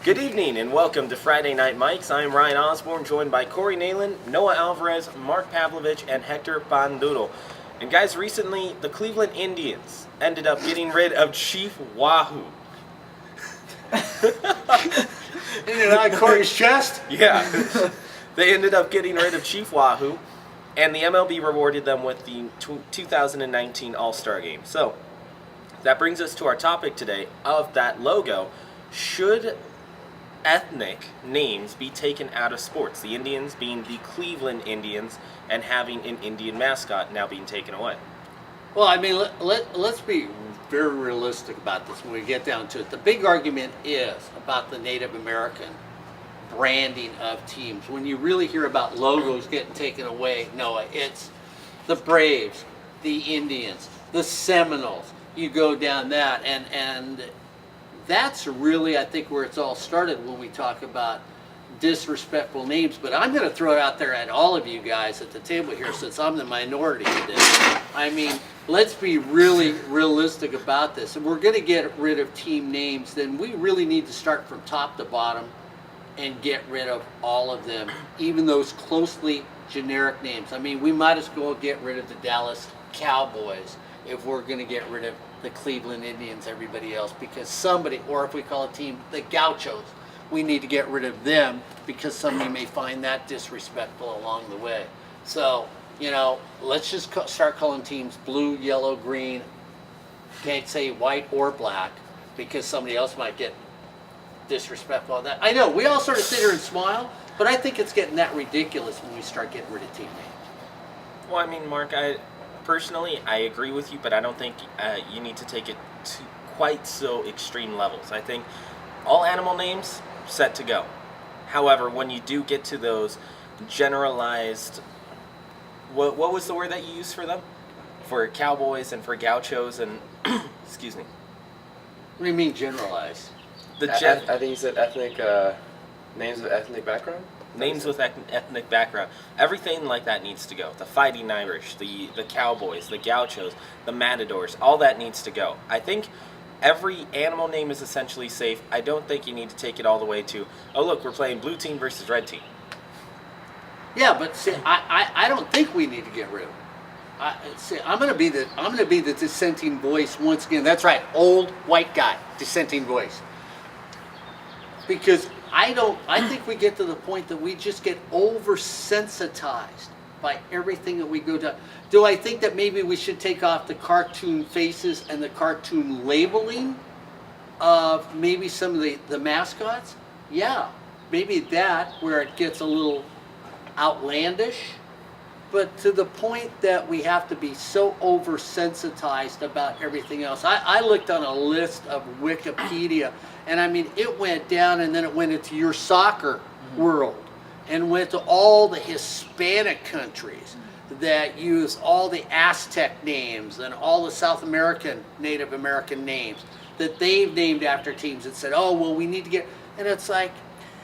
Good evening and welcome to Friday Night Mics. I'm Ryan Osborne, joined by Corey Nalen, Noah Alvarez, Mark Pavlovich, and Hector Banduro. And guys, recently the Cleveland Indians ended up getting rid of Chief Wahoo. In and on Corey's chest? Yeah. They ended up getting rid of Chief Wahoo, and the MLB rewarded them with the 2019 All-Star Game. So, that brings us to our topic today of that logo. Should ethnic names be taken out of sports? The Indians being the Cleveland Indians and having an Indian mascot now being taken away. Well, I mean, let's be very realistic about this when we get down to it. The big argument is about the Native American branding of teams. When you really hear about logos getting taken away, Noah, it's the Braves, the Indians, the Seminoles. You go down that, and that's really, I think, where it's all started when we talk about disrespectful names. But I'm going to throw it out there at all of you guys at the table here, since I'm the minority in this. I mean, let's be really realistic about this. If we're going to get rid of team names, then we really need to start from top to bottom and get rid of all of them, even those closely generic names. I mean, we might as well get rid of the Dallas Cowboys if we're going to get rid of the Cleveland Indians, everybody else, because somebody, or if we call a team the Gauchos, we need to get rid of them because somebody may find that disrespectful along the way. So, you know, let's just start calling teams blue, yellow, green. Can't say white or black because somebody else might get disrespectful on that. I know, we all sort of sit here and smile, but I think it's getting that ridiculous when we start getting rid of team names. Well, I mean, Mark, personally, I agree with you, but I don't think you need to take it to quite so extreme levels. I think all animal names, set to go. However, when you do get to those generalized, what was the word that you used for them? For cowboys and for gauchos and, excuse me. What do you mean generalized? I think you said ethnic, names of ethnic background? Names with ethnic background. Everything like that needs to go. The Fighting Irish, the Cowboys, the Gauchos, the Matadors, all that needs to go. I think every animal name is essentially safe. I don't think you need to take it all the way to, oh look, we're playing blue team versus red team. Yeah, but see, I don't think we need to get rid of them. I'm going to be the dissenting voice once again. That's right, old white guy, dissenting voice. Because I think we get to the point that we just get oversensitized by everything that we go down. Do I think that maybe we should take off the cartoon faces and the cartoon labeling of maybe some of the mascots? Yeah, maybe that, where it gets a little outlandish. But to the point that we have to be so oversensitized about everything else. I looked on a list of Wikipedia, and I mean, it went down and then it went into your soccer world and went to all the Hispanic countries that use all the Aztec names and all the South American, Native American names that they've named after teams that said, oh, well, we need to get, and it's like,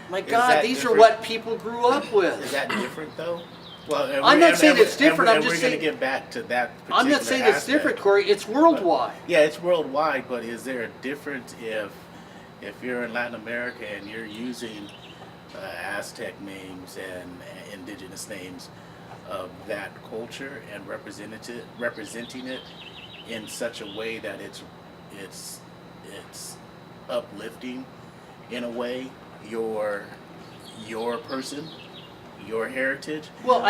my God, these are what people grew up with. Is that different though? Well, I'm not saying it's different. I'm just saying we're going to get back to that. I'm not saying it's different, Corey. It's worldwide. Yeah, it's worldwide. But is there a difference if you're in Latin America and you're using Aztec names and indigenous names of that culture and representing it in such a way that it's uplifting in a way your person, your heritage? Well,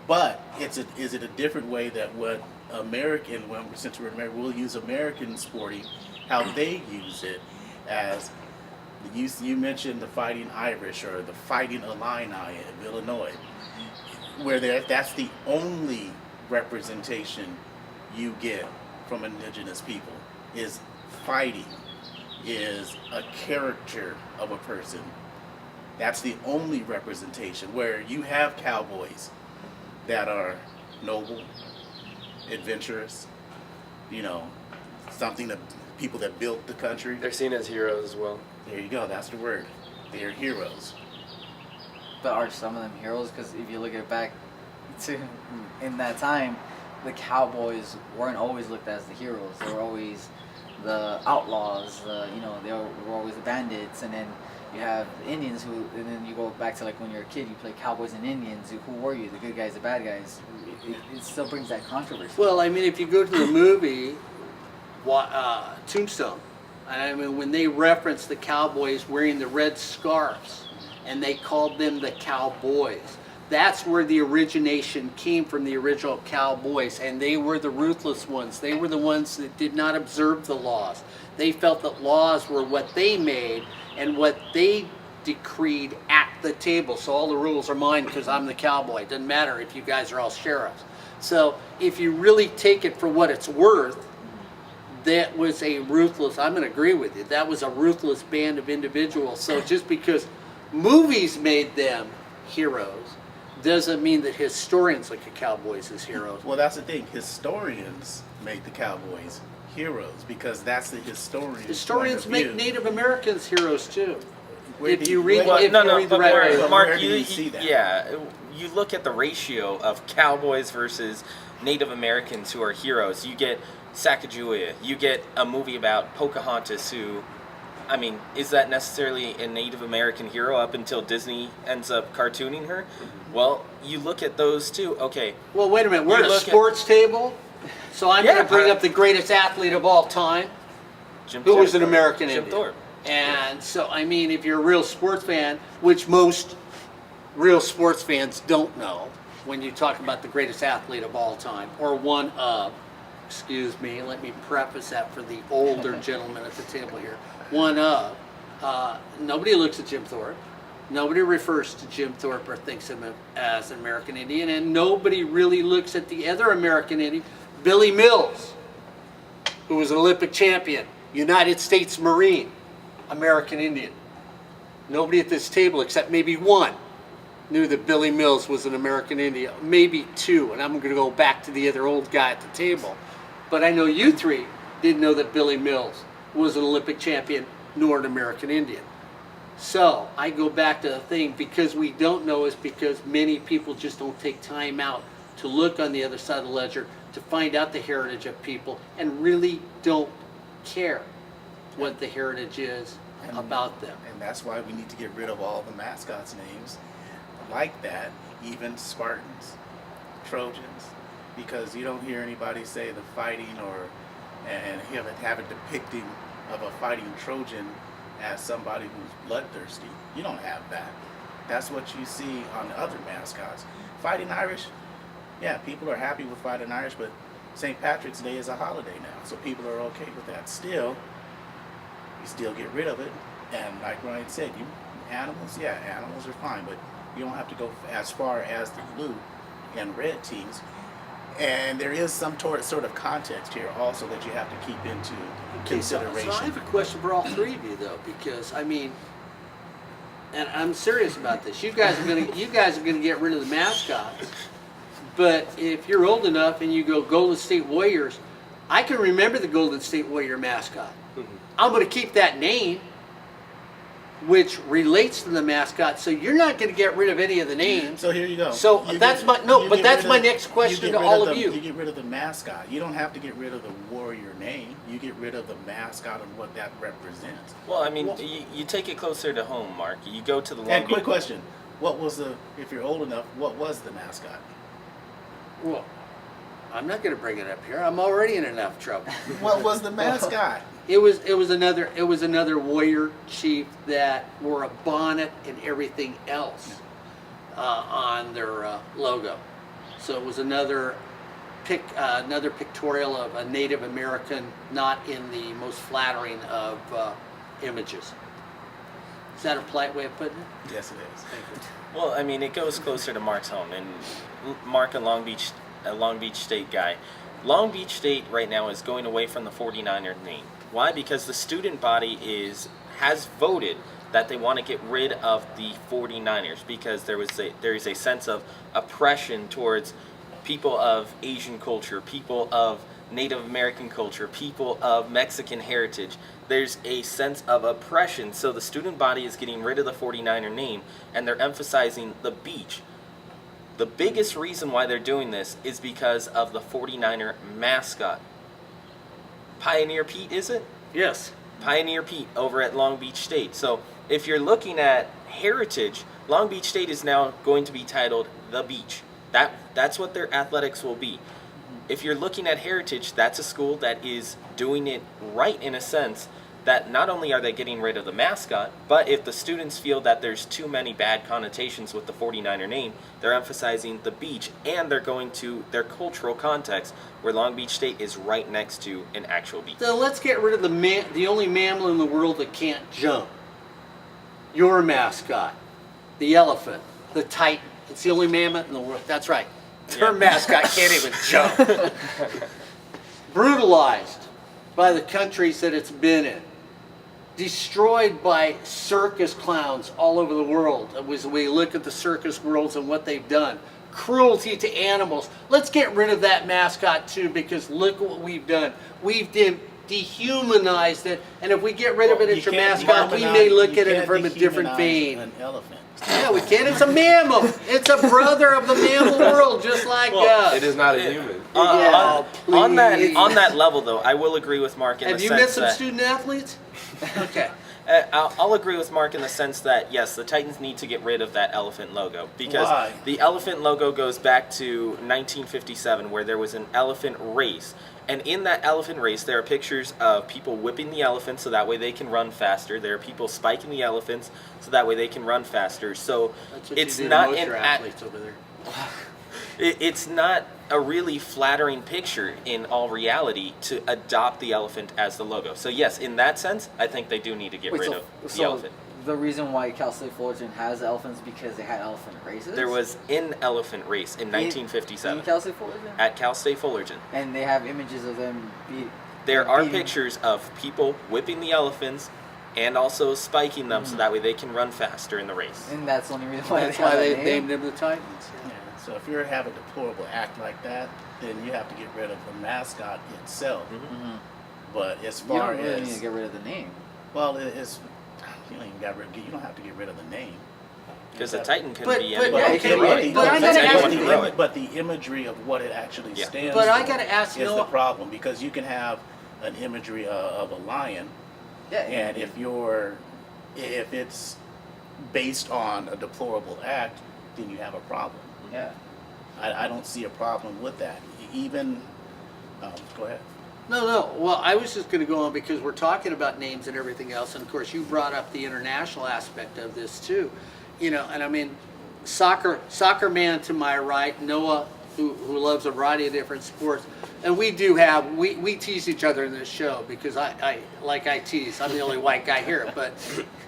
But is it a different way that what American, since we're American, we'll use American sporting, how they use it as, you mentioned the Fighting Irish or the Fighting Illini of Illinois, where that's the only representation you get from indigenous people, is fighting, is a character of a person. That's the only representation, where you have cowboys that are noble, adventurous, something that people that built the country. They're seen as heroes as well. There you go, that's the word. They're heroes. But are some of them heroes? Because if you look at back to in that time, the Cowboys weren't always looked at as the heroes. They were always the outlaws. They were always the Bandits, and then you have the Indians who, and then you go back to like when you're a kid, you play Cowboys and Indians. Who were you? The good guys, the bad guys. It still brings that controversy. Well, I mean, if you go to the movie Tombstone, and I mean, when they reference the Cowboys wearing the red scarves, and they called them the Cowboys, that's where the origination came from, the original Cowboys, and they were the ruthless ones. They were the ones that did not observe the laws. They felt that laws were what they made and what they decreed at the table. So all the rules are mine because I'm the cowboy. It doesn't matter if you guys are all sheriffs. So if you really take it for what it's worth, that was a ruthless, I'm going to agree with you, that was a ruthless band of individuals. So just because movies made them heroes doesn't mean that historians look at cowboys as heroes. Well, that's the thing. Historians make the Cowboys heroes because that's the historian. Historians point of make view. Native Americans heroes too. Where If do you read, Well, if no, you no, read the but right where- way. Mark, where do you, you see that? yeah, you look at the ratio of cowboys versus Native Americans who are heroes. You get Sacagawea. You get a movie about Pocahontas who, I mean, is that necessarily a Native American hero up until Disney ends up cartooning her? Well, you look at those two. Okay, Well, wait a minute. We're You at a look at- sports table, so I'm Yeah, going to bring but- up the greatest athlete of all time, Jim who Thorpe. was an American Jim Indian. Thorpe. And so, I mean, if you're a real sports fan, which most real sports fans don't know, when you talk about the greatest athlete of all time, or one of, excuse me, let me preface that for the older gentleman at the table here, one of, nobody looks at Jim Thorpe. Nobody refers to Jim Thorpe or thinks of him as an American Indian, and nobody really looks at the other American Indian, Billy Mills, who was an Olympic champion, United States Marine, American Indian. Nobody at this table, except maybe one, knew that Billy Mills was an American Indian. Maybe two, and I'm going to go back to the other old guy at the table. But I know you three didn't know that Billy Mills was an Olympic champion nor an American Indian. So I go back to the thing, because we don't know is because many people just don't take time out to look on the other side of the ledger to find out the heritage of people and really don't care what the heritage is about them. And that's why we need to get rid of all the mascots' names like that, even Spartans, Trojans, because you don't hear anybody say the fighting and have a depicting of a fighting Trojan as somebody who's bloodthirsty. You don't have that. That's what you see on the other mascots. Fighting Irish, yeah, people are happy with Fighting Irish, but St. Patrick's Day is a holiday now, so people are okay with that. Still, you still get rid of it, and like Ryan said, animals are fine, but you don't have to go as far as the blue and red teams. And there is some sort of context here also that you have to keep into consideration. So I have a question for all three of you though, because I mean, and I'm serious about this. You guys are gonna get rid of the mascots, but if you're old enough and you go Golden State Warriors, I can remember the Golden State Warrior mascot. I'm gonna keep that name, which relates to the mascot. So you're not gonna get rid of any of the names. So here you go. So You that's get- my no, you but get that's rid my of- next you question get to rid all of of the- you. You get rid of the mascot. You don't have to get rid of the warrior name. You get rid of the mascot and what that represents. Well, I mean, you take it closer to home, Mark. You go to the Long And quick Beach. question: what was if you're old enough, what was the mascot? Well, I'm not going to bring it up here. I'm already in enough trouble. What was the mascot? It was another warrior chief that wore a bonnet and everything else on their logo. So it was another pictorial of a Native American, not in the most flattering of images. Is that a polite way of putting it? Yes, it is. Thank you. Well, I mean, it goes closer to Mark's home, and Mark, a Long Beach State guy. Long Beach State right now is going away from the 49er name. Why? Because the student body has voted that they want to get rid of the 49ers because there is a sense of oppression towards people of Asian culture, people of Native American culture, people of Mexican heritage. There's a sense of oppression, so the student body is getting rid of the 49er name, and they're emphasizing the beach. The biggest reason why they're doing this is because of the 49er mascot. Pioneer Pete, is it? Yes. Pioneer Pete over at Long Beach State. So if you're looking at heritage, Long Beach State is now going to be titled The Beach. That's what their athletics will be. If you're looking at heritage, that's a school that is doing it right in a sense that not only are they getting rid of the mascot, but if the students feel that there's too many bad connotations with the 49er name, they're emphasizing the beach, and they're going to their cultural context where Long Beach State is right next to an actual beach. So let's get rid of the only mammal in the world that can't jump. Your mascot, the elephant, the titan. It's the only mammoth in the world. That's right. Their mascot can't even jump. Brutalized by the countries that it's been in. Destroyed by circus clowns all over the world. As we look at the circus worlds and what they've done. Cruelty to animals. Let's get rid of that mascot too, because look what we've done. We've dehumanized it, and if we get rid of it as your mascot, we may look at it from a different vein. An elephant. Yeah, we can. It's a mammal. It's a brother of the mammal world, just like us. It is not a human. Yeah, on please. that level, though, I will agree with Mark in Have the you sense met some that student athletes? Okay. I'll agree with Mark in the sense that yes, the Titans need to get rid of that elephant logo because Why? the elephant logo goes back to 1957 where there was an elephant race. And in that elephant race, there are pictures of people whipping the elephants so that way they can run faster. There are people spiking the elephants so that way they can run faster. So That's what it's you do not to most an your athletes over there. it's not a really flattering picture in all reality to adopt the elephant as the logo. So yes, in that sense, I think they do need to get rid of the elephant. The reason why Cal State Fullerton has elephants because they had elephant races. There was an elephant race in 1957 in Cal State Fullerton, at Cal State Fullerton. and they have images of them There are beating- pictures of people whipping the elephants and also spiking them so that way they can run faster in the race. and that's the only reason why That's they have why that they name. named them the Titans. Yeah. So if you're having a deplorable act like that, then you have to get rid of the mascot itself. Mhm. But as You far don't really as need to get rid of the name. well, it's you don't even you don't have to get rid of the name. Because the Titan can But- be but- anyone yeah, who okay, can but- run it. but I That's gotta anyone ask who you- can run it. But the imagery of what it actually Yeah. stands But I for gotta ask, is Noah- the problem because you can have an imagery of a lion, Yeah, and if it's based on a deplorable act, then you have a problem. yeah. I don't see a problem with that. Even go ahead. No. Well, I was just going to go on because we're talking about names and everything else, and of course, you brought up the international aspect of this too. You know, and I mean, soccer man to my right, Noah, who loves a variety of different sports, and we tease each other in this show because I tease. I'm the only white guy here, but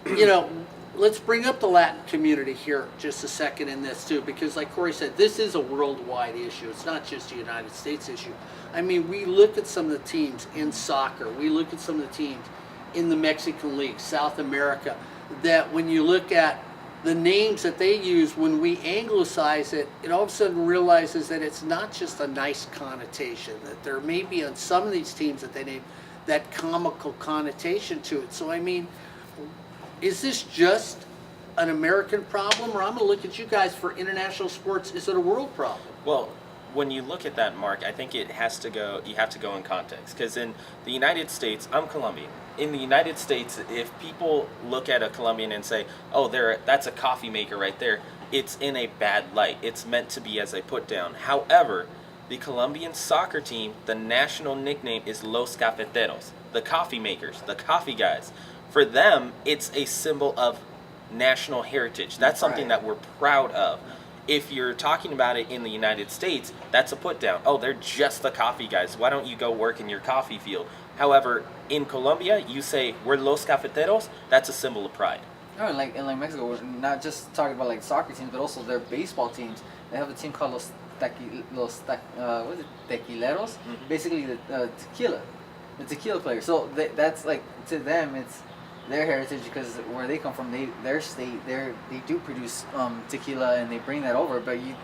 you know. Let's bring up the Latin community here just a second in this too, because like Corey said, this is a worldwide issue. It's not just a United States issue. I mean, we look at some of the teams in soccer. We look at some of the teams in the Mexican League, South America, that when you look at the names that they use, when we anglicize it, it all of a sudden realizes that it's not just a nice connotation, that there may be on some of these teams that they name that comical connotation to it. So, I mean, is this just an American problem, or I'm going to look at you guys for international sports? Is it a world problem? Well, when you look at that, Mark, I think you have to go in context. Because in the United States, I'm Colombian. In the United States, if people look at a Colombian and say, oh, that's a coffee maker right there, it's in a bad light. It's meant to be as a put down. However, the Colombian soccer team, the national nickname is Los Cafeteros, the coffee makers, the coffee guys. For them, it's a symbol of national heritage. That's something that we're proud of. If you're talking about it in the United States, that's a put down. Oh, they're just the coffee guys. Why don't you go work in your coffee field? However, in Colombia, you say, we're Los Cafeteros. That's a symbol of pride. No, in Mexico, we're not just talking about like soccer teams, but also their baseball teams. They have a team called Tequileros, Basically the tequila players. So that's like, to them, it's their heritage because where they come from, their state, they do produce tequila and they bring that over. But you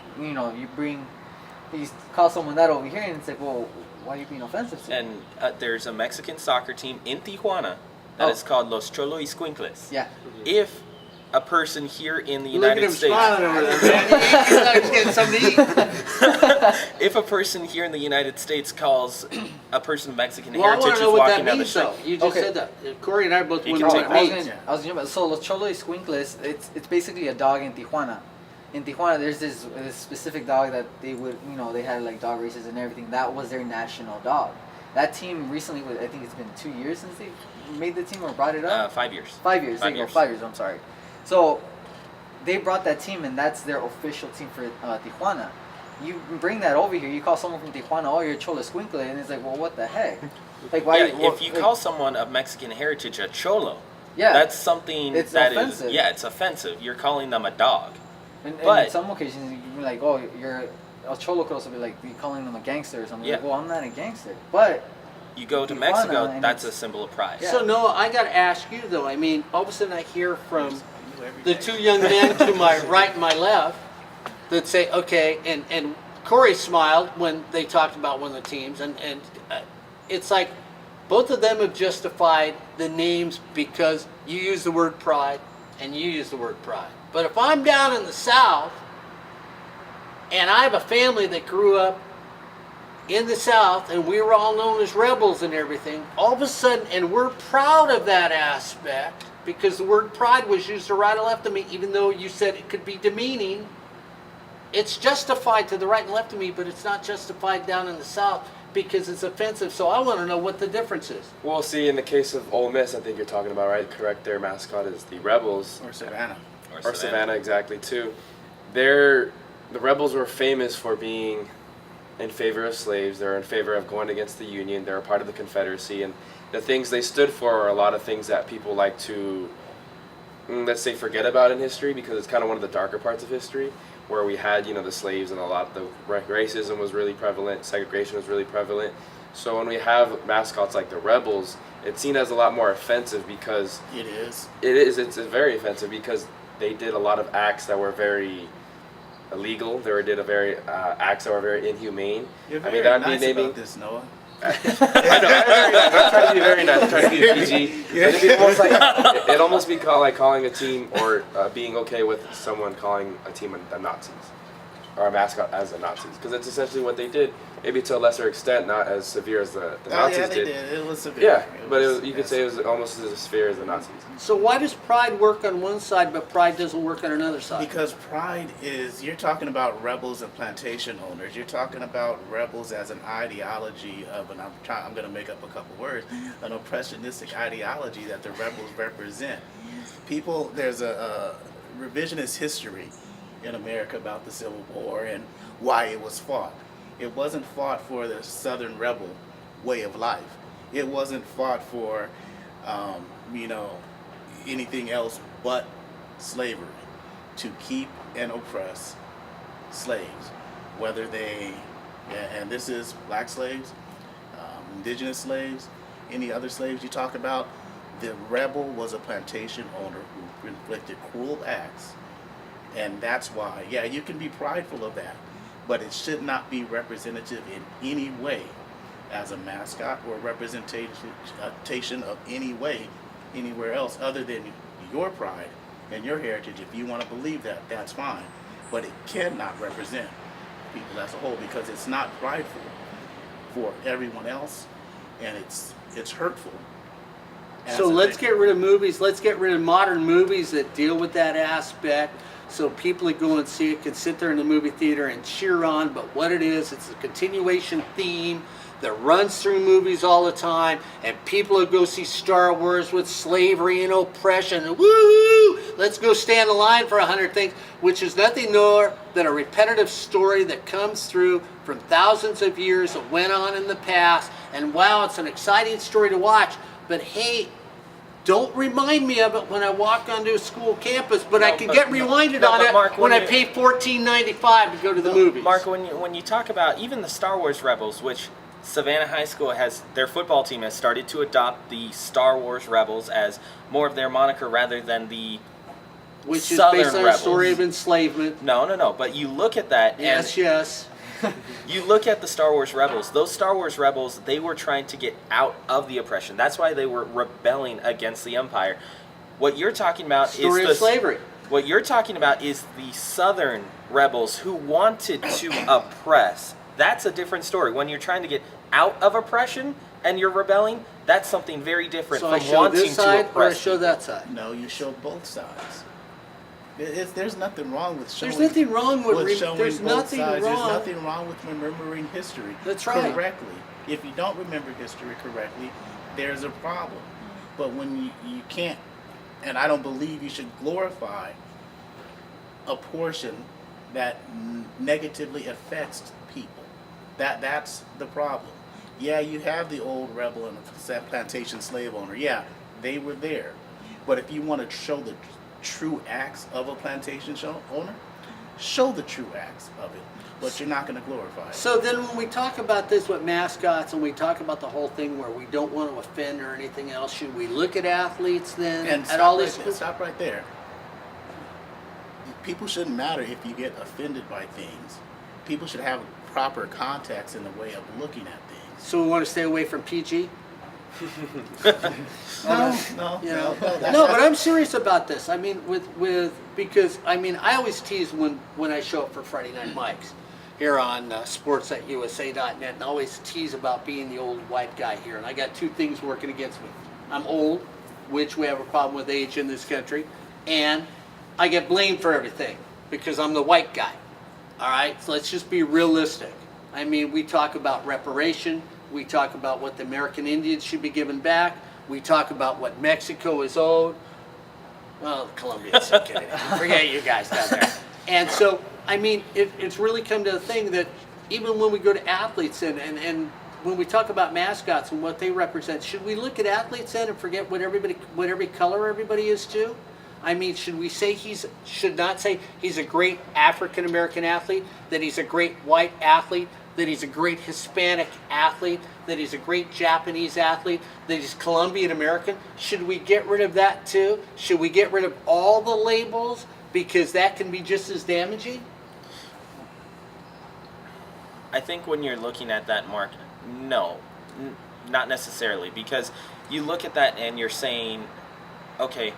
call someone that over here and it's like, well, why are you being offensive to? And there's a Mexican soccer team in Tijuana that is called Los Cholo Escuincles. Yeah. If a person here in the Look at United him States, smiling over there, man. He's like he's getting something to eat. if a person here in the United States calls a person of Mexican Well, I heritage want to know who's what walking that down the means, street, though. You just Okay. said that. Corey and I both You wouldn't can know take what it notes. means. I was gonna, so Los Cholo Escuincles, it's basically a dog in Tijuana. In Tijuana, there's this specific dog that they would, they had like dog races and everything. That was their national dog. That team recently, I think it's been 2 years since they made the team or brought it up. 5 years. 5 years. 5 There you go. years. 5 years. I'm sorry. So they brought that team, and that's their official team for Tijuana. You bring that over here. You call someone from Tijuana, "Oh, you're Cholo Escuincle," and it's like, well, what the heck? Like, why? Yeah, if you call someone of Mexican heritage a cholo, yeah, that's something It's that offensive. is, yeah, it's offensive. You're calling them a dog. and but- in some occasions, you can be like, "Oh, you're a Cholo," could also be like you calling them a gangster or something. Yeah. Like, well, I'm not a gangster, but You go to Tijuana, Mexico, and that's a it's- symbol of pride. Yeah. So Noah, I got to ask you though. I mean, all of a sudden I hear from You every the day. two young men to my right and my left that say, okay, and Corey smiled when they talked about one of the teams, and it's like both of them have justified the names because you use the word pride and you use the word pride. But if I'm down in the South and I have a family that grew up in the South and we were all known as rebels and everything, all of a sudden, and we're proud of that aspect because the word pride was used to right and left of me, even though you said it could be demeaning. It's justified to the right and left of me, but it's not justified down in the South because it's offensive. So I want to know what the difference is. Well, see, in the case of Ole Miss, I think you're talking about, right? Correct. Their mascot is the Rebels, Or Savannah. or Savannah, exactly too. The Rebels were famous for being in favor of slaves. They're in favor of going against the Union. They're a part of the Confederacy, and the things they stood for are a lot of things that people like to, let's say, forget about in history because it's kind of one of the darker parts of history, where we had, the slaves and a lot of the racism was really prevalent, segregation was really prevalent. So when we have mascots like the Rebels, it's seen as a lot more offensive because It is. it's very offensive because they did a lot of acts that were very illegal. They did acts that were very inhumane. You're I very mean, that would nice be naming. about this, Noah. I know. I'm trying to be very nice. I'm trying to be PG. But it'd be almost like it'd almost be like calling a team or being okay with someone calling a team the Nazis or a mascot as the Nazis because it's essentially what they did. Maybe to a lesser extent, not as severe as the Oh, Nazis yeah, they did. did. It was severe. Yeah, It but was- you could say it was almost as severe as the Nazis. So why does pride work on one side, but pride doesn't work on another side? Because pride is, you're talking about rebels and plantation owners. You're talking about rebels as an ideology of, and I'm going to make up a couple words, an oppressionistic ideology that the rebels represent. People, there's a revisionist history in America about the Civil War and why it was fought. It wasn't fought for the Southern rebel way of life. It wasn't fought for, anything else but slavery, to keep and oppress slaves, whether they, and this is black slaves, indigenous slaves, any other slaves you talk about. The rebel was a plantation owner who inflicted cruel acts, and that's why, yeah, you can be prideful of that, but it should not be representative in any way as a mascot or representation of any way anywhere else other than your pride and your heritage. If you want to believe that, that's fine, but it cannot represent people as a whole because it's not prideful for everyone else, and it's hurtful. as So a let's thing. get rid of movies. Let's get rid of modern movies that deal with that aspect. So people that go and see it can sit there in the movie theater and cheer on. But what it is, it's a continuation theme that runs through movies all the time. And people that go see Star Wars with slavery and oppression, and woo! Let's go stand in line for 100 things, which is nothing more than a repetitive story that comes through from thousands of years that went on in the past. And wow, it's an exciting story to watch. But hey, don't remind me of it when I walk onto a school campus, but I No, can but- get no, reminded no, on but it Mark, when when I you- pay $14.95 to go to the movies. Mark, when you talk about even the Star Wars Rebels, which Savannah High School has, their football team has started to adopt the Star Wars Rebels as more of their moniker rather than the which is Southern based on a rebels. story of enslavement. no. But you look at that, Yes, yes. you look at the Star Wars Rebels. Those Star Wars Rebels, they were trying to get out of the oppression. That's why they were rebelling against the Empire. What you're talking about Story is of slavery. What you're talking about is the Southern rebels who wanted to oppress. That's a different story. When you're trying to get out of oppression and you're rebelling, that's something very different So I from show wanting this side to or I oppress. show that side. No, you show both sides. There's nothing wrong with showing. There's nothing wrong with showing there's both nothing sides. wrong. There's nothing wrong with remembering history That's right. correctly. If you don't remember history correctly, there's a problem. But when you can't, and I don't believe you should glorify a portion that negatively affects people. That's the problem. Yeah, you have the old rebel and the plantation slave owner. Yeah, they were there. But if you want to show the true acts of a plantation owner, show the true acts of it. But you're not going to glorify it. So then when we talk about this with mascots and we talk about the whole thing where we don't want to offend or anything else, should we look at athletes then And at all these stop right there. People shouldn't matter if you get offended by things. People should have proper context in the way of looking at things. So we want to stay away from PG? No. No, but I'm serious about this. I mean, because I mean, I always tease when I show up for Friday Night Mics here on sports@usa.net, and I always tease about being the old white guy here. And I got two things working against me. I'm old, which we have a problem with age in this country, and I get blamed for everything because I'm the white guy. All right, so let's just be realistic. I mean, we talk about reparation. We talk about what the American Indians should be given back. We talk about what Mexico is owed. Well, Colombia's kidding. Forget you guys down there. And so, I mean, it's really come to the thing that even when we go to athletes and when we talk about mascots and what they represent, should we look at athletes then and forget what every color everybody is too? I mean, should not say he's a great African American athlete, that he's a great white athlete, that he's a great Hispanic athlete, that he's a great Japanese athlete, that he's Colombian American? Should we get rid of that too? Should we get rid of all the labels because that can be just as damaging? I think when you're looking at that, Mark, no, not necessarily, because you look at that and you're saying, okay,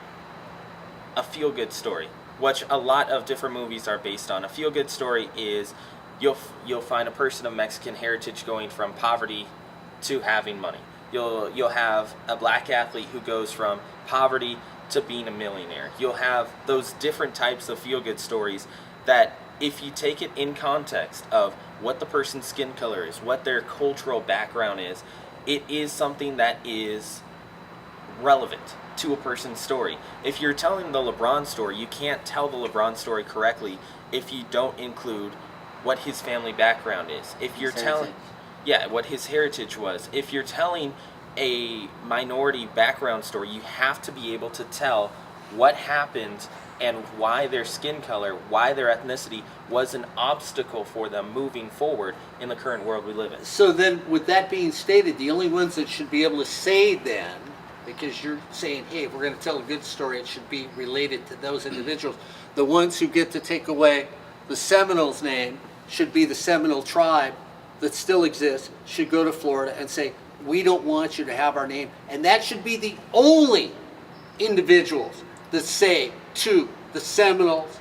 a feel-good story, which a lot of different movies are based on. A feel-good story is you'll find a person of Mexican heritage going from poverty to having money. You'll have a black athlete who goes from poverty to being a millionaire. You'll have those different types of feel-good stories that if you take it in context of what the person's skin color is, what their cultural background is, it is something that is relevant to a person's story. If you're telling the LeBron story, you can't tell the LeBron story correctly if you don't include what his family background is. If you're telling, what his heritage was. If you're telling a minority background story, you have to be able to tell what happened and why their skin color, why their ethnicity was an obstacle for them moving forward in the current world we live in. So then, with that being stated, the only ones that should be able to say then, because you're saying, hey, if we're going to tell a good story, it should be related to those individuals. The ones who get to take away the Seminoles' name should be the Seminole tribe that still exists, should go to Florida and say, we don't want you to have our name. And that should be the only individuals that say to the Seminoles,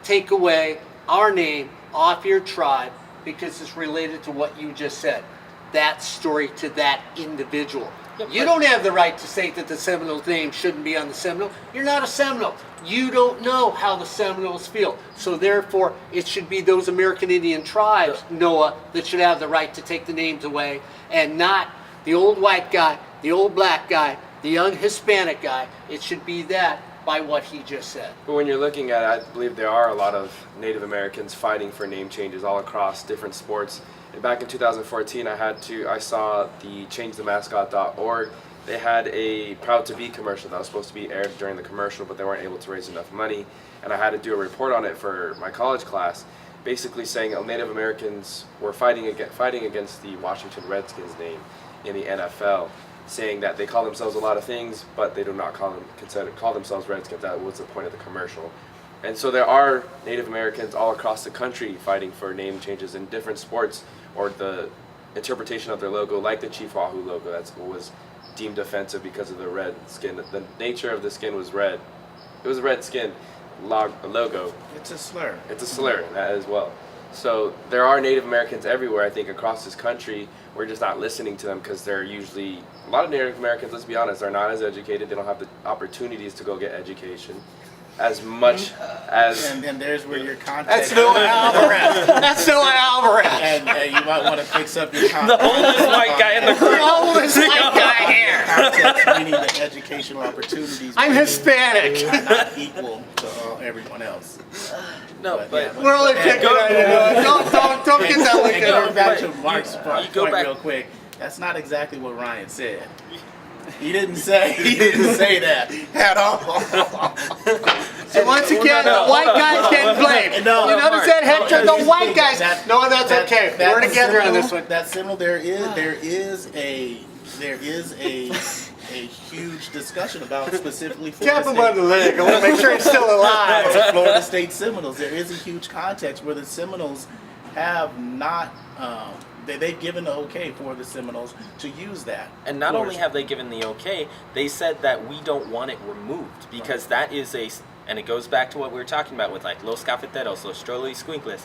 take away our name off your tribe because it's related to what you just said. That story to that individual. You don't have the right to say that the Seminoles' name shouldn't be on the Seminole. You're not a Seminole. You don't know how the Seminoles feel. So therefore, it should be those American Indian tribes, Noah, that should have the right to take the names away, and not the old white guy, the old black guy, the young Hispanic guy. It should be that by what he just said. But when you're looking at it, I believe there are a lot of Native Americans fighting for name changes all across different sports. And back in 2014, I saw the changethemascot.org. They had a Proud to Be commercial that was supposed to be aired during the commercial, but they weren't able to raise enough money. And I had to do a report on it for my college class, basically saying Native Americans were fighting against the Washington Redskins name in the NFL, saying that they call themselves a lot of things, but they do not call themselves Redskins. That was the point of the commercial. And so there are Native Americans all across the country fighting for name changes in different sports, or the interpretation of their logo, like the Chief Wahoo logo. That's what was deemed offensive because of the red skin. The nature of the skin was red. It was a red skin logo. It's a slur. It's a slur, that as well. So there are Native Americans everywhere, I think, across this country. We're just not listening to them because they're usually, a lot of Native Americans, let's be honest, are not as educated. They don't have the opportunities to go get education as much as... And there's where your context... That's Noah Alvarez. That's Noah Alvarez. And you might want to fix up your The context. oldest white guy in the The group. oldest white guy here. Context, meaning the educational opportunities. I'm Hispanic. Are not equal to everyone else. No, But, but yeah, We're only picking on you. Don't get that And lick going in back our to Mark's point go back- real quick, that's not exactly what Ryan said. He didn't say that at all. So once again, the white guys get blamed. No, You notice that, Hector? The white guys. No, that's okay. We're together on this one. That's similar. There is a huge discussion about specifically Florida Tap him on the State. leg. I want to make sure he's still alive. Florida State Seminoles. There is a huge context where the Seminoles have not. They've given the okay for the Seminoles to use that. And not Florida only have they given the okay, they said that we don't want it removed because that is and it goes back to what we were talking about with like Los Cafeteros, Los Trolli Squinkles.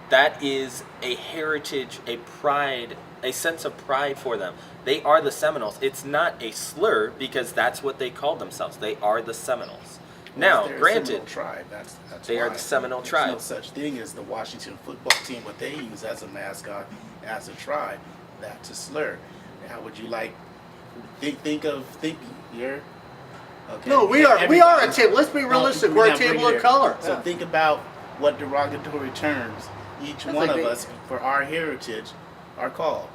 That is a heritage, a pride, a sense of pride for them. They are the Seminoles. It's not a slur because that's what they call themselves. They are the Seminoles. Now, They're a granted, Seminole tribe. That's they are why. the Seminole There's tribe. no such thing as the Washington football team. What they use as a mascot, as a tribe, that's a slur. How would you like think you're okay? No, we are a Everybody- table. Let's be realistic. We're a now bring table it of here. color. So think about what derogatory terms each That's one like of they- us for our heritage are called.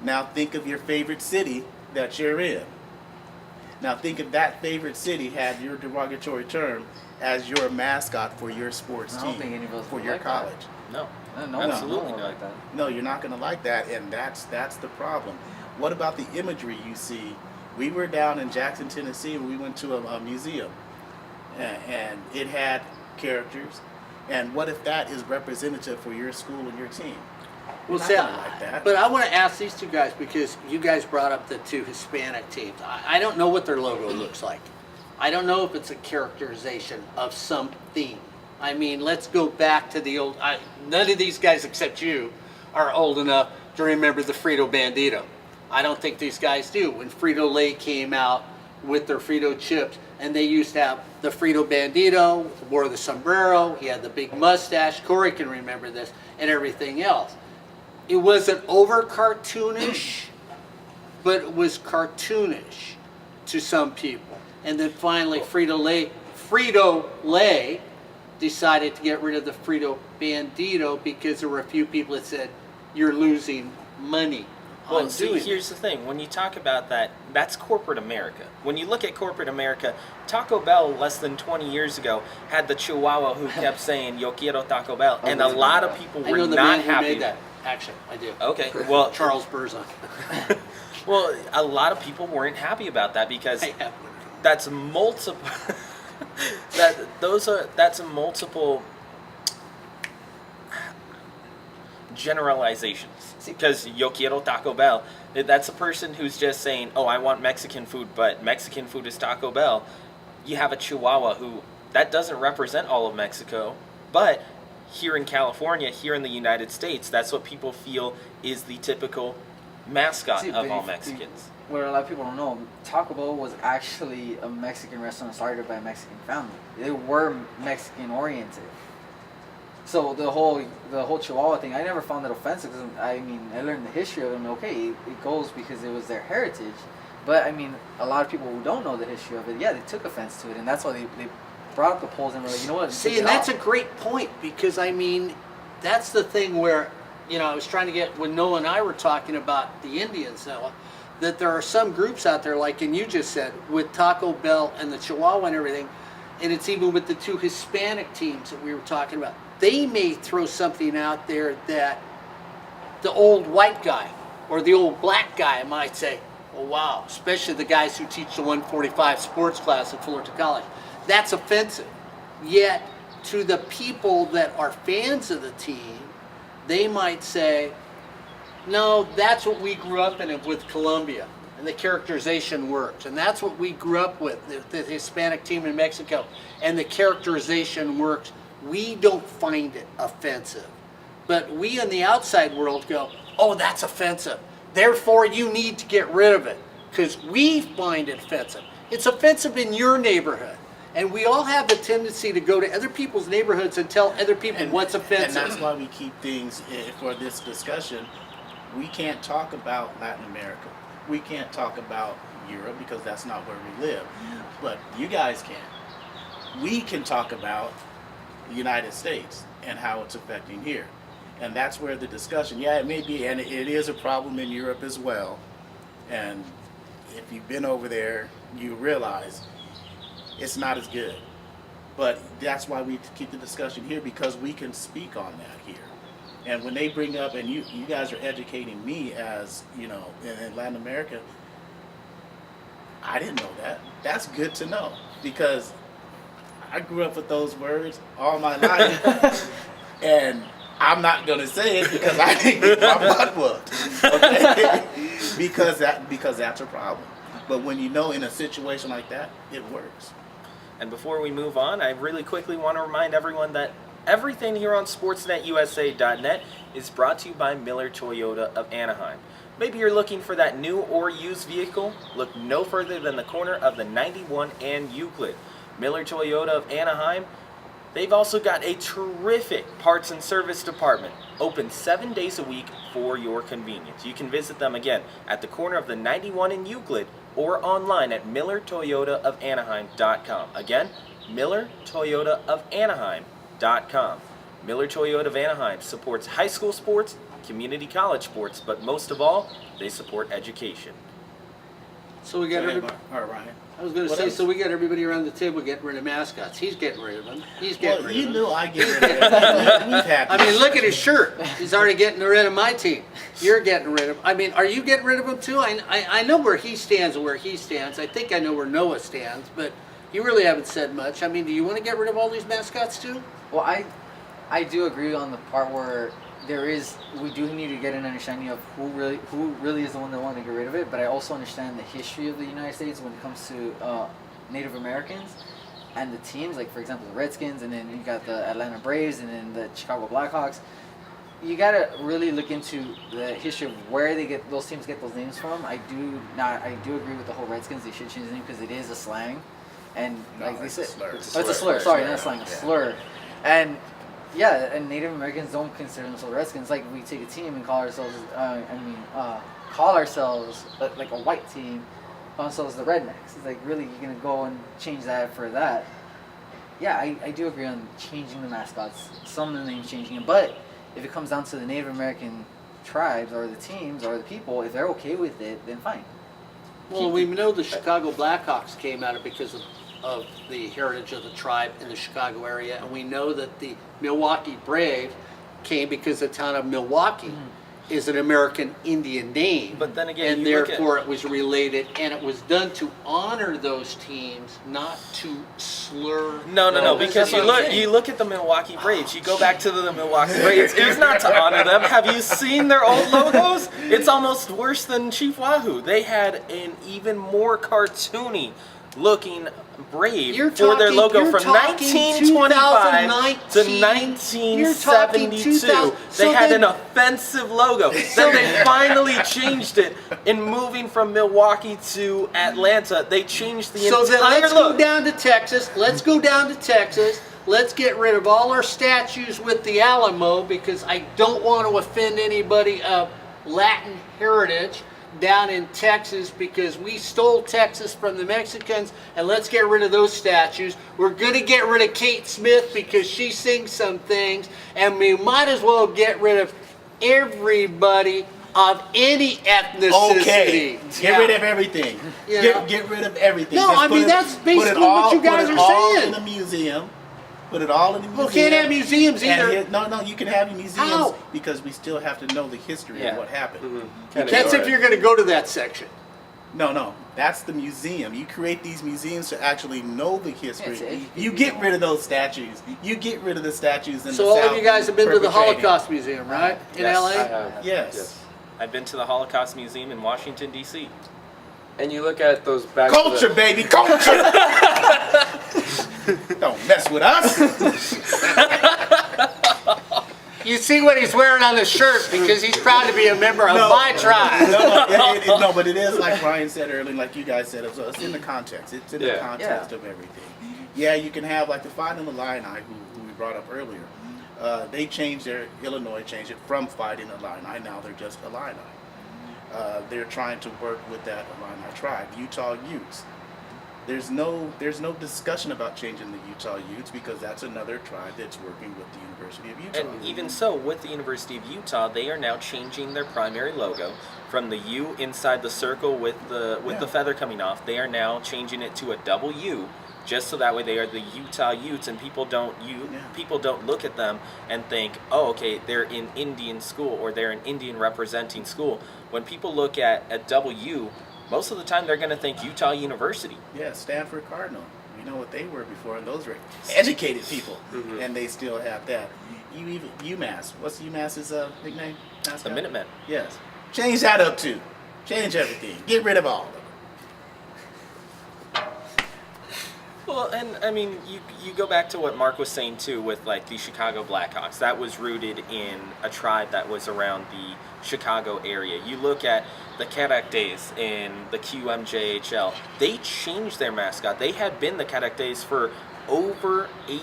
Now think of your favorite city that you're in. Now think if that favorite city had your derogatory term as your mascot for your sports I team, don't think any of us for would your like that. college. no. No, Absolutely no, not. like that. No, you're not going to like that, and that's the problem. What about the imagery you see? We were down in Jackson, Tennessee, and we went to a museum, and it had characters. And what if that is representative for your school and your team? Well, You're see, not gonna like that. but I want to ask these two guys because you guys brought up the two Hispanic teams. I don't know what their logo looks like. I don't know if it's a characterization of something. I mean, let's go back to the old. None of these guys except you are old enough to remember the Frito Bandito. I don't think these guys do. When Frito-Lay came out with their Frito chips, and they used to have the Frito Bandito, wore the sombrero, he had the big mustache. Corey can remember this, and everything else. It wasn't over cartoonish, but it was cartoonish to some people. And then finally, Frito-Lay decided to get rid of the Frito Bandito because there were a few people that said, you're losing money Well, on see, doing here's the thing. When you talk about that, that's corporate America. When you look at corporate America, Taco Bell less than 20 years ago had the Chihuahua who kept saying, Yo quiero Taco Bell. And a lot of people I were know the not man who happy. made that. Actually, I do. Okay, well, Charles Burzon. well, a lot of people weren't happy about that because I have one. that's multiple. That's a multiple generalizations. Because Yo quiero Taco Bell, that's a person who's just saying, oh, I want Mexican food, but Mexican food is Taco Bell. You have a Chihuahua who, that doesn't represent all of Mexico, but here in California, here in the United States, that's what people feel is the typical mascot See, of but all if- Mexicans. What a lot of people don't know, Taco Bell was actually a Mexican restaurant started by a Mexican family. They were Mexican oriented. So the whole Chihuahua thing, I never found that offensive because I learned the history of them. Okay, it goes because it was their heritage, but I mean, a lot of people who don't know the history of it, yeah, they took offense to it, and that's why they brought up the polls and were like, you know what? See, and that's a great point because I mean, that's the thing where, you know, I was trying to get when Noah and I were talking about the Indians, Noah, that there are some groups out there, like, and you just said, with Taco Bell and the Chihuahua and everything, and it's even with the two Hispanic teams that we were talking about. They may throw something out there that the old white guy or the old black guy might say, oh, wow, especially the guys who teach the 145 sports class at Fullerton College. That's offensive. Yet, to the people that are fans of the team, they might say, no, that's what we grew up in with Columbia. the characterization works. And that's what we grew up with, the Hispanic team in Mexico. And the characterization works. We don't find it offensive. But we in the outside world go, oh, that's offensive. Therefore, you need to get rid of it. Because we find it offensive. It's offensive in your neighborhood. And we all have the tendency to go to other people's neighborhoods and tell other people what's offensive. And that's why we keep things for this discussion. We can't talk about Latin America. We can't talk about Europe because that's not where we live. But you guys can. We can talk about the United States and how it's affecting here. And that's where the discussion, yeah, it may be, and it is a problem in Europe as well. And if you've been over there, you realize it's not as good. But that's why we keep the discussion here, because we can speak on that here. And when they bring up, and you guys are educating me as, you know, in Latin America, I didn't know that. That's good to know, because I grew up with those words all my life. And I'm not going to say it because I didn't get my butt whooped. Okay? because that's a problem. But when you know in a situation like that, it works. And before we move on, I really quickly want to remind everyone that everything here on SportsNetUSA.net is brought to you by Miller Toyota of Anaheim. Maybe you're looking for that new or used vehicle? Look no further than the corner of the 91 and Euclid. Miller Toyota of Anaheim, they've also got a terrific parts and service department, open 7 days a week for your convenience. You can visit them again at the corner of the 91 and Euclid or online at MillerToyotaofAnaheim.com. Again, MillerToyotaofAnaheim.com. Miller Toyota of Anaheim supports high school sports, community college sports, but most of all, they support education. So we got Go ahead, everybody. All right, Ryan. I was going to What say, else? so we got everybody around the table getting rid of mascots. He's getting rid of them. He's getting Well, rid you of them. knew I get rid of it. We've had I mean, look at his shirt. He's already getting rid of my team. You're getting rid of. I mean, are you getting rid of him too? I know where he stands and where he stands. I think I know where Noah stands, but you really haven't said much. I mean, do you want to get rid of all these mascots too? Well, I do agree on the part where we do need to get an understanding of who really is the one that wanted to get rid of it. But I also understand the history of the United States when it comes to Native Americans and the teams, like for example the Redskins, and then you got the Atlanta Braves, and then the Chicago Blackhawks. You gotta really look into the history of where those teams get those names from. I do agree with the whole Redskins. They should change the name because it is a slang, and No, like they it's a said, slur. oh, it's a slur. Sorry, not slang, a slur. And yeah, and Native Americans don't consider themselves Redskins. Like we take a team and call ourselves, like a white team, call ourselves the Rednecks. It's like, really, you're gonna go and change that for that? Yeah, I do agree on changing the mascots, some of the names changing it, but if it comes down to the Native American tribes or the teams or the people, if they're okay with it, then fine. Well, we know the Chicago Blackhawks came out of because of the heritage of the tribe in the Chicago area, and we know that the Milwaukee Brave came because the town of Milwaukee is an American Indian name. But then again, and you look therefore it was related, and it was done to honor those teams, not to slur. No, those because teams. you look at the Milwaukee Braves. You go back to the Milwaukee Braves. It was not to honor them. Have you seen their old logos? It's almost worse than Chief Wahoo. They had an even more cartoony looking Brave for their logo from 1925 to 1972. They had an offensive logo. Then they finally changed it in moving from Milwaukee to Atlanta. They changed the So then entire let's look. go down to Texas. Let's go down to Texas. Let's get rid of all our statues with the Alamo, because I don't want to offend anybody of Latin heritage down in Texas, because we stole Texas from the Mexicans, and let's get rid of those statues. We're going to get rid of Kate Smith because she sings some things, and we might as well get rid of everybody of any ethnicity. Okay, get rid of everything. Yeah. Get rid of everything. No, Just I put mean, it- that's put basically it all, what you guys put it are all saying. in the museum. Put it all in the museum. Well, can't have museums And either. no, you can have your museums How? because we still have to know the history Yeah. of what happened. That's if you're going to go to that section. No, that's the museum. You create these museums to actually know the history. Yeah, You get rid of those statues. You get rid of the statues in So the all South of you guys have been to the perpetrating. Holocaust Museum, right? In Yes, LA? I have. Yes. I've been to the Holocaust Museum in Washington, D.C. And you look at those back Culture, baby, culture. Don't mess with us. You see what he's wearing on the shirt because he's proud to be a member of my tribe. No, but it is like Brian said earlier, like you guys said, it's in the context. It's in the context of everything. Yeah, you can have like the Fighting Illini, who we brought up earlier. They changed Illinois changed it from Fighting Illini. Now they're just Illini. They're trying to work with that Illini tribe, Utah Utes. There's no discussion about changing the Utah Utes because that's another tribe that's working with the University of Utah. And even so, with the University of Utah, they are now changing their primary logo from the U inside the circle with the feather coming off. They are now changing it to a double U, just so that way they are the Utah Utes, and people don't look at them and think, oh, okay, they're in Indian school or they're an Indian representing school. When people look at a double U, most of the time they're going to think Utah University. Yeah, Stanford Cardinal. We know what they were before, and those were educated people, and they still have that. UMass. What's UMass's nickname? Mascot? The Minutemen. Yes. Change that up too. Change everything. Get rid of all of it. Well, and I mean, you go back to what Mark was saying too with like the Chicago Blackhawks. That was rooted in a tribe that was around the Chicago area. You look at the Kadak Days in the QMJHL. They changed their mascot. They had been the Kadak Days for over 80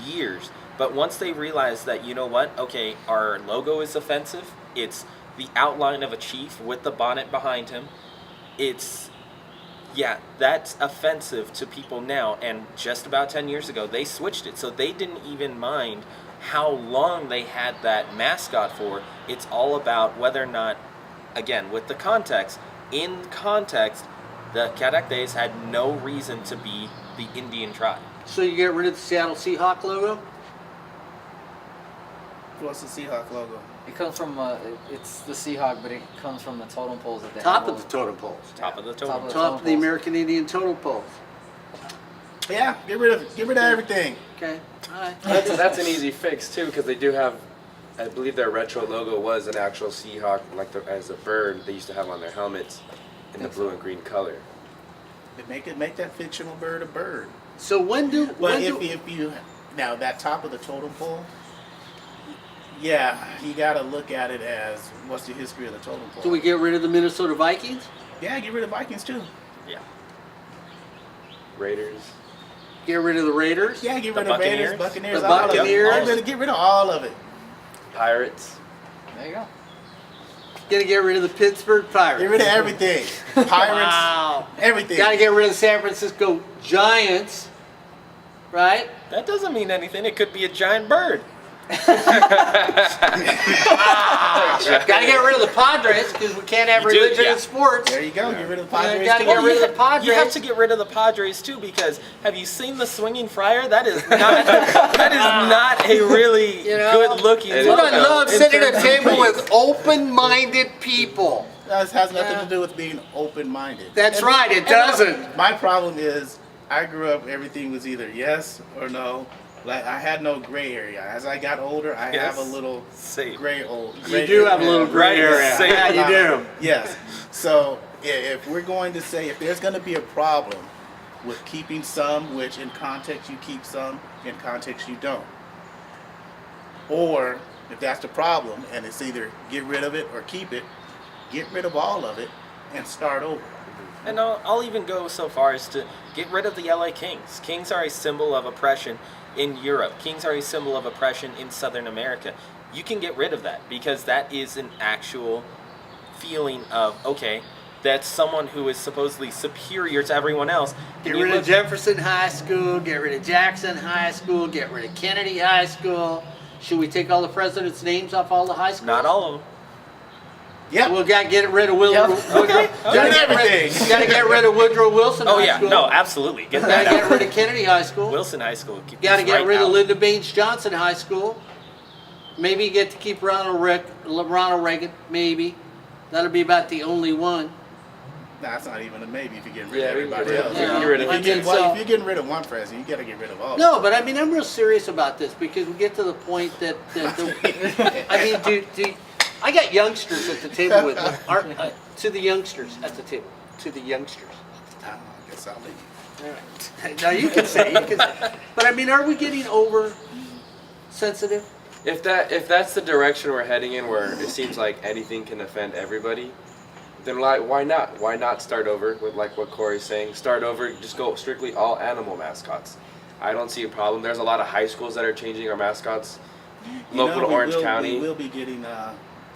years. But once they realized that, you know what, okay, our logo is offensive. It's the outline of a chief with the bonnet behind him. That's offensive to people now, and just about 10 years ago, they switched it. So they didn't even mind how long they had that mascot for. It's all about whether or not, again, with the context, in context, the Kadak Days had no reason to be the Indian tribe. So you get rid of the Seattle Seahawk logo? What's the Seahawk logo? It comes from it's the Seahawk, but it comes from the totem poles that they Top have. of the totem poles. Top of the totem. Top of the Top of the American Indian totem poles. Yeah, get rid of everything. Okay. All right. That's an easy fix too, because they do have, I believe their retro logo was an actual Seahawk, like as a bird they used to have on their helmets in the blue and green color. Make that fictional bird a bird. So when do If you now that top of the totem pole, yeah, you got to look at it as what's the history of the totem pole. do we get rid of the Minnesota Vikings? Yeah, get rid of Vikings too. Yeah. Raiders. Get rid of the Raiders? Yeah, get The rid of Raiders, Buccaneers? Buccaneers, The all of it. Buccaneers? Get rid of all of it. Pirates. There you go. Gotta get rid of the Pittsburgh Pirates. Get rid of everything. Pirates, Wow. everything. Gotta get rid of the San Francisco Giants. Right? That doesn't mean anything. It could be a giant bird. Gotta get rid of the Padres because we can't have You do, religion yeah. in sports. There you go. Get rid of the Padres. gotta too. get rid of the Padres. You have to get rid of the Padres too, because have you seen the swinging friar? That is not a really You know, good looking. It That's what I logo love, in sitting at a terms of table face. with open-minded people. That has nothing Yeah. to do with being open-minded. That's right, it doesn't. My problem is I grew up, everything was either yes or no. Like I had no gray area. As I got older, I have a Yes. little Same. gray You do have a little gray Right, area. same. Yeah, you do. Yes. So if we're going to say, if there's going to be a problem with keeping some, which in context you keep some, in context you don't. Or if that's the problem and it's either get rid of it or keep it, get rid of all of it and start over. And I'll even go so far as to get rid of the LA Kings. Kings are a symbol of oppression in Europe. Kings are a symbol of oppression in Southern America. You can get rid of that because that is an actual feeling of, okay, that's someone who is supposedly superior to everyone else. Get And you rid of look- Jefferson High School, get rid of Jackson High School, get rid of Kennedy High School. Should we take all the presidents' names off all the high schools? Not all of them. Yep. We'll got to get rid of Yep. Woodrow. Okay. Gotta get Everything. Got to get rid of Woodrow Wilson Oh High yeah, School. no, absolutely. Get Got to that get out. rid of Kennedy High School. Wilson High School. Got to is get right rid of out. Lyndon Baines Johnson High School. Maybe you get to keep Ronald Reagan. Maybe. That'll be about the only one. That's not even a maybe if you're getting rid Yeah, of we can everybody get rid else. of- you can get rid of I If you're, think getting, so. if you're getting rid of one president, you got to get rid of all. No, but I mean, I'm real serious about this because we get to the point that I mean, I got youngsters at the table with me. To the youngsters at the table. to the youngsters? I guess I'll leave. All right. Now you can say, but I mean, are we getting over sensitive? If that's the direction we're heading in, where it seems like anything can offend everybody, then why not? Why not start over with like what Corey's saying? Start over, just go strictly all animal mascots. I don't see a problem. There's a lot of high schools that are changing our mascots. Local to Orange County. We will be getting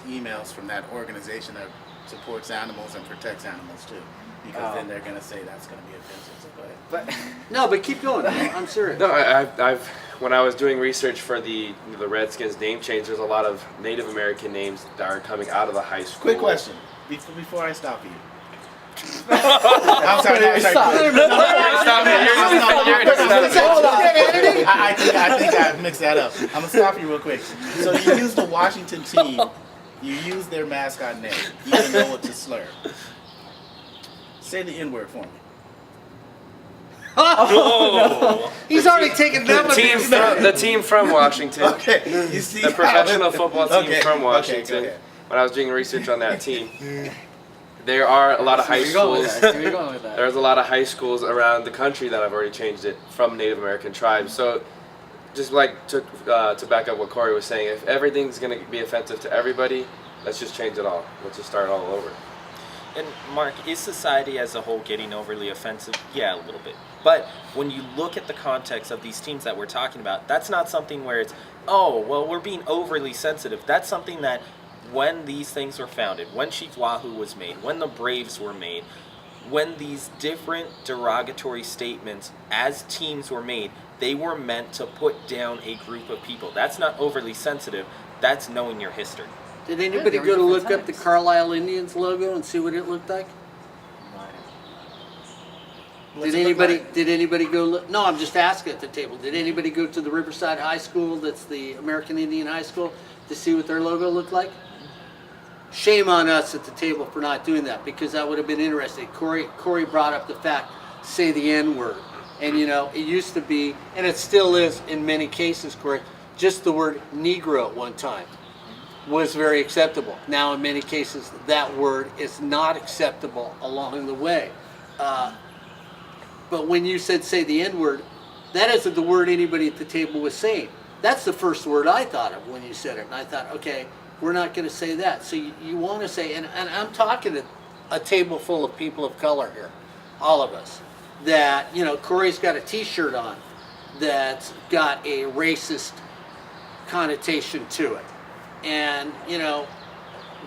emails from that organization that supports animals and protects animals too, because then they're going to say that's going to be offensive. So go ahead. But No, but keep going. I'm serious. No, I've when I was doing research for the Redskins name change, there's a lot of Native American names that are coming out of the high school. Quick question before I stop you. I'm sorry. I think I mixed that up. I'm gonna stop you real quick. So you used the Washington team. You used their mascot name, even though it's a slur. Say the N-word for me. He's already taken that The team from Washington. Okay. You see The professional football team Okay, from okay, Washington. go ahead. When I was doing research on that team, there are a lot of high schools. Where you going with that? There's a lot of high schools around the country that have already changed it from Native American tribes. So, just like to back up what Corey was saying, if everything's going to be offensive to everybody, let's just change it all. Let's just start all over. And Mark, is society as a whole getting overly offensive? Yeah, a little bit. But when you look at the context of these teams that we're talking about, that's not something where it's, oh, well, we're being overly sensitive. That's something that when these things were founded, when Chief Wahoo was made, when the Braves were made, when these different derogatory statements as teams were made, they were meant to put down a group of people. That's not overly sensitive. That's knowing your history. Did anybody Yeah, go to there were look different up the times. Carlisle Indians logo and see what it looked like? What's Did it look anybody? like? Did anybody go look? No, I'm just asking at the table. Did anybody go to the Riverside High School? That's the American Indian High School to see what their logo looked like. Shame on us at the table for not doing that, because that would have been interesting. Corey brought up the fact, say the N-word, and you know it used to be, and it still is in many cases, Corey, just the word Negro at one time was very acceptable. Now in many cases that word is not acceptable along the way. But when you said say the N-word, that isn't the word anybody at the table was saying. That's the first word I thought of when you said it. And I thought, okay, we're not going to say that. So you want to say, and I'm talking to a table full of people of color here, all of us, that, you know, Corey's got a t-shirt on that's got a racist connotation to it. And, you know,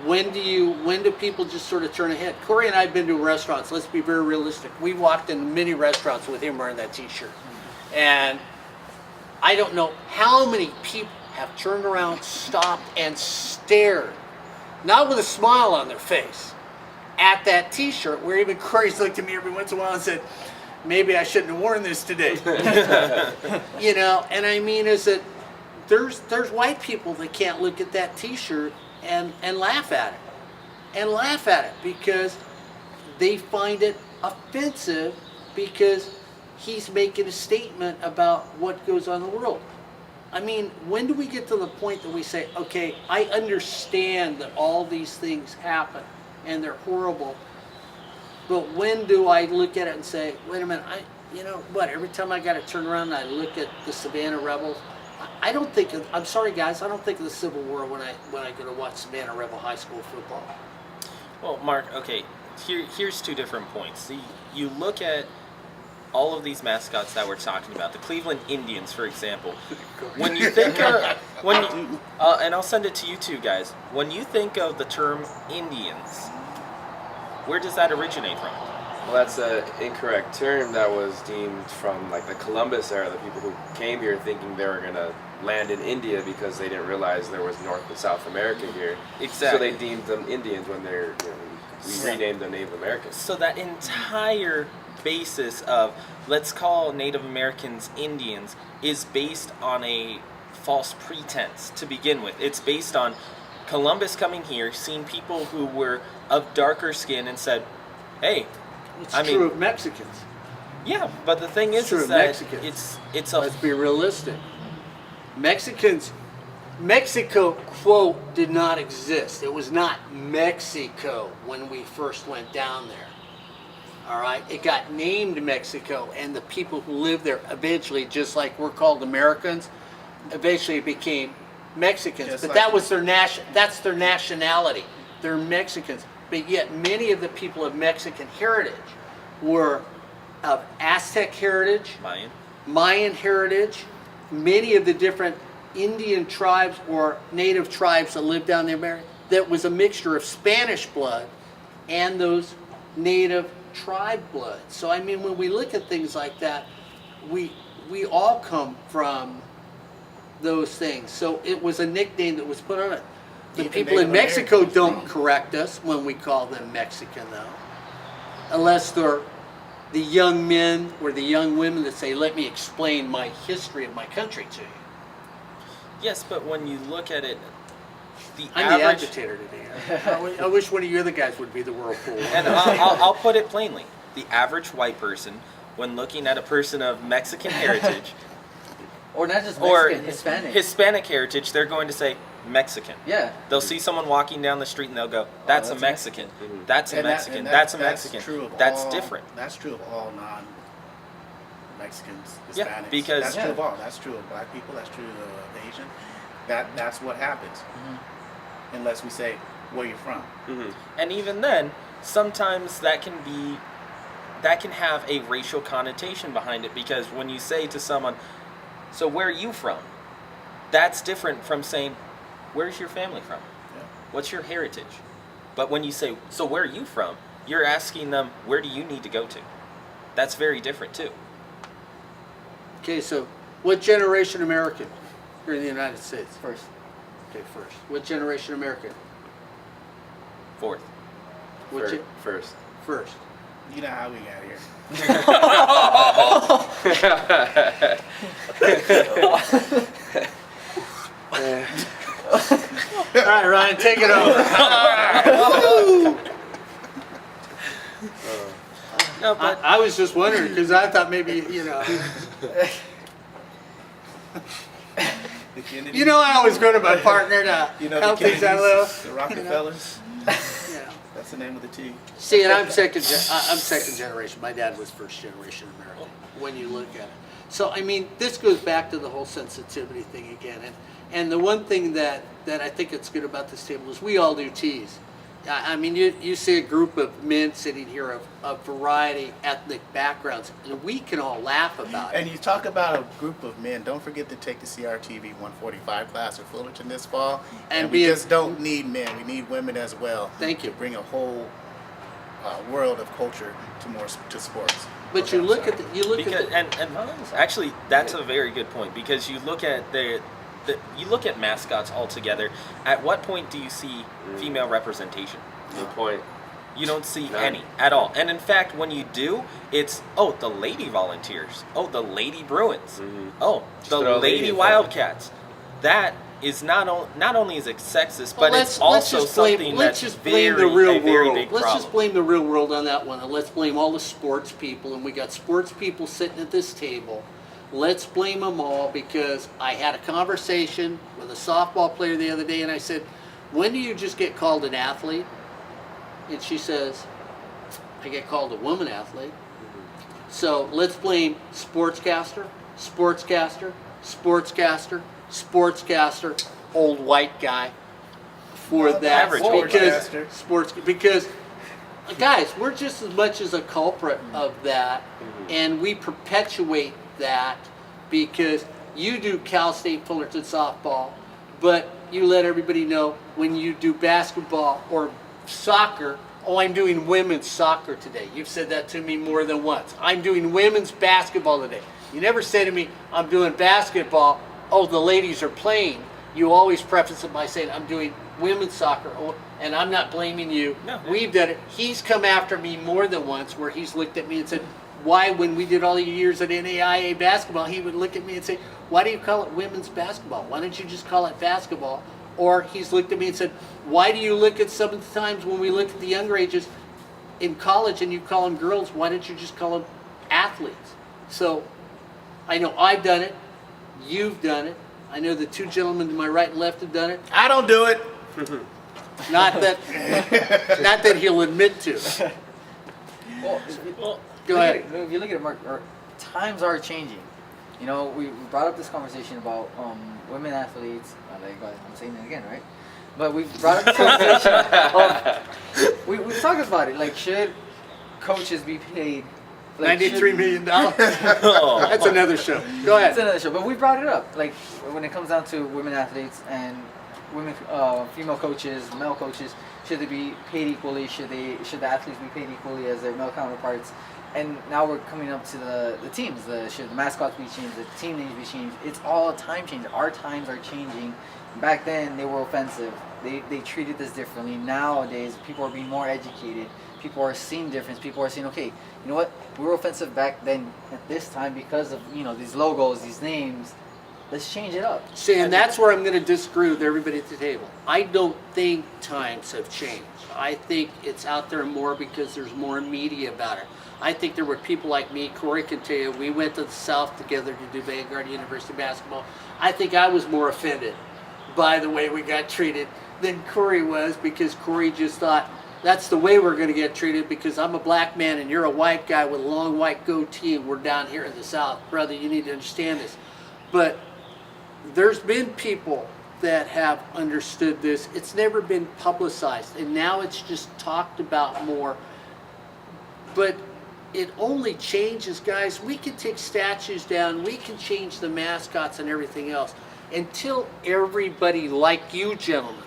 when do people just sort of turn ahead? Corey and I have been to restaurants. Let's be very realistic. We walked in many restaurants with him wearing that t-shirt. And I don't know how many people have turned around, stopped, and stared, not with a smile on their face, at that t-shirt, where even Corey's looked at me every once in a while and said, maybe I shouldn't have worn this today. You know, and I mean, is that there's white people that can't look at that t-shirt and laugh at it, because they find it offensive, because he's making a statement about what goes on in the world. I mean, when do we get to the point that we say, okay, I understand that all these things happen and they're horrible, but when do I look at it and say, wait a minute, every time I got to turn around and I look at the Savannah Rebels, I don't think of, I'm sorry guys, I don't think of the Civil War when I go to watch Savannah Rebel High School football. Well, Mark, okay, here's two different points. See, you look at all of these mascots that we're talking about, the Cleveland Indians, for example. When you think of, and I'll send it to you too, guys. When you think of the term Indians, where does that originate from? Well, that's an incorrect term that was deemed from like the Columbus era, the people who came here thinking they were going to land in India because they didn't realize there was North and South America here. Exactly. So they deemed them Indians when we renamed them Native Americans. So that entire basis of let's call Native Americans Indians is based on a false pretense to begin with. It's based on Columbus coming here, seeing people who were of darker skin and said, hey, It's I true mean, of Mexicans. yeah, but the thing is True, that Mexicans. it's a Let's be realistic. Mexico, quote, did not exist. It was not Mexico when we first went down there. All right, it got named Mexico, and the people who lived there eventually, just like we're called Americans, eventually became Mexicans. Just But like- that was that's their nationality. They're Mexicans. But yet many of the people of Mexican heritage were of Aztec heritage, Mayan heritage, many of the different Indian tribes or native tribes that lived down there, that was a mixture of Spanish blood and those native tribe blood. So I mean, when we look at things like that, we all come from those things. So it was a nickname that was put on it. The Even people in Native Mexico Americans. don't correct us when we call them Mexican, though, unless they're the young men or the young women that say, "Let me explain my history of my country to you." Yes, but when you look at it, the I'm the average, agitator today. I wish one of your other guys would be the whirlpool. and I'll put it plainly, the average white person, when looking at a person of Mexican heritage Or not just or Mexican, Hispanic. Hispanic heritage, they're going to say Mexican. Yeah. They'll see someone walking down the street and they'll go, "That's a that's a Mexican. Mexican." That's a And that- Mexican. and That's a that's Mexican." true of That's all- different. That's true of all non-Mexicans, Hispanics. Yeah, because- that's Yeah. true of all. That's true of black people. That's true of Asian. That's what happens. Unless we say where you're from. And even then, sometimes that can have a racial connotation behind it, because when you say to someone, "So where are you from?" That's different from saying, "Where's your family from? Yeah. What's your heritage?" But when you say, "So where are you from?" you're asking them, "Where do you need to go to?" That's very different too. Okay, so what generation American here in the United States? First. Okay, first. What generation American? Fourth. What First. first. You know how we got here. All right, Ryan, take it over. No, but I was just wondering because I thought maybe The Kennedys, you know I always go to my partner to you know help the things out a Kennedys, little. the Rockefellers. Yeah. That's the name of the tea. See, and I'm second generation. My dad was first generation American. When you look at it, so I mean, this goes back to the whole sensitivity thing again. And the one thing that I think it's good about this table is we all do teas. I mean, you see a group of men sitting here of variety, ethnic backgrounds, and we can all laugh about it. And you talk about a group of men. Don't forget to take the CRTV 145 class at Fullerton this fall. And And we be a- just don't need men. We need women as well. Thank you. To bring a whole world of culture to sports. But Okay, you I'm look sorry. at the because and actually that's a very good point, because you look at you look at mascots altogether. At what point do you see female representation? Good point. You don't see None. any at all. And in fact, when you do, it's, "Oh, the Lady Volunteers. Oh, the Lady Bruins. Oh, Just the throw a lady Lady in front of it." Wildcats." That is not only is it sexist, Well, but it's also something let's that's just blame the very, real a very world. big Let's problem. just blame the real world on that one, and let's blame all the sports people. And we got sports people sitting at this table. Let's blame them all, because I had a conversation with a softball player the other day, and I said, "When do you just get called an athlete?" And she says, "I get called a woman athlete." So let's blame sportscaster, old white guy for that. average Because guys, we're just as much as a culprit of that, and we perpetuate that because you do Cal State Fullerton softball, but you let everybody know when you do basketball or soccer, "Oh, I'm doing women's soccer today." You've said that to me more than once. "I'm doing women's basketball today." You never say to me, "I'm doing basketball. Oh, the ladies are playing." You always preface it by saying, "I'm doing women's soccer." Oh, and I'm not blaming you. No. We've done it. He's come after me more than once where he's looked at me and said, "Why, when we did all the years at NAIA basketball," he would look at me and say, "Why do you call it women's basketball? Why don't you just call it basketball?" Or he's looked at me and said, "Why do you look at some of the times when we look at the younger ages in college and you call them girls, why don't you just call them athletes?" So I know I've done it. You've done it. I know the two gentlemen to my right and left have done it. I don't do it. Not that he'll admit to. Well, Go ahead. If you look at it, Mark, times are changing. You know, we brought up this conversation about women athletes. I'm saying it again, right? But we brought up this conversation of, we've talked about it. Like, should coaches be paid? Like, $93 million. Oh. That's another show. Go ahead. It's another show, but we brought it up. Like, when it comes down to women athletes and women, female coaches, male coaches, should they be paid equally? Should the athletes be paid equally as their male counterparts? And now we're coming up to the teams. Should the mascots be changed? The team names be changed? It's all a time change. Our times are changing. Back then, they were offensive. They treated this differently. Nowadays, people are being more educated. People are seeing difference. People are saying, okay, you know what? We were offensive back then at this time because of, you know, these logos, these names. Let's change it up. See, and that's where I'm going to disagree with everybody at the table. I don't think times have changed. I think it's out there more because there's more media about it. I think there were people like me, Corey can tell you, we went to the South together to do Vanguard University basketball. I think I was more offended by the way we got treated than Corey was, because Corey just thought, that's the way we're going to get treated because I'm a black man and you're a white guy with a long white goatee and we're down here in the South. Brother, you need to understand this. But there's been people that have understood this. It's never been publicized, and now it's just talked about more. But it only changes, guys. We can take statues down, we can change the mascots and everything else until everybody like you gentlemen,